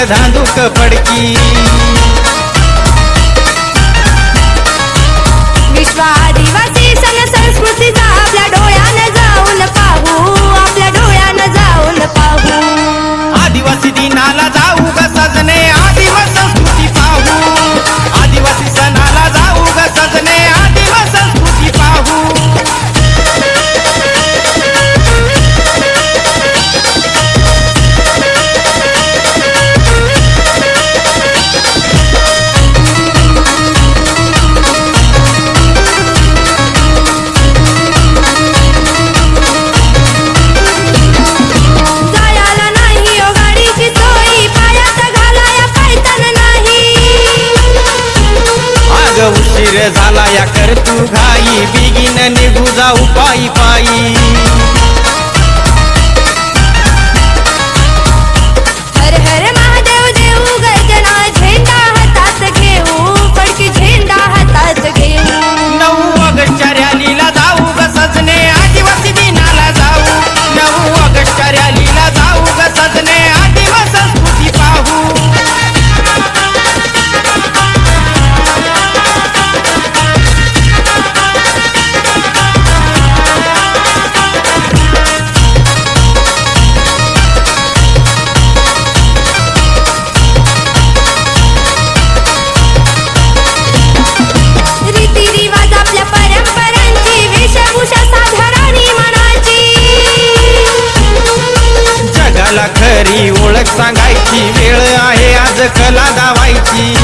धांदूक फडकी विश्व आदिवासी सण संस्कृतीचा आपल्या डोळ्यानं जाऊन पाहू, आपल्या डोळ्यानं जाऊन पाहू. आदिवासी दिनाला जाऊ ग सजने आदिवासी संस्कृती पाहू, आदिवासी सणाला जाऊ ग सजने आदिवासी संस्कृती पाहू. जायला नाही ओ गाडीची सोयी, पायात घालाया पायतान नाही. अग उशीर झाला या कर तू घाई, बिगीन निघू जाऊ पायी पायी. हर हर महादेव देऊ गर्जना, झेंडा हातात घेऊ, फडकी झेंडा हातात घेऊ. 9 ऑगस्टच्या रॅलीला जाऊ ग सजने आदिवासी दिनाला जाऊ, 9 ऑगस्टच्या रॅलीला जाऊ ग सजने आदिवासी संस्कृती पाहू. रीतिरिवाज आपल्या परंपरांची, वेशभूषा साधारणी मनाची. जगाला खरी ओळख सांगायची वेळ आहे आज कला दावायची.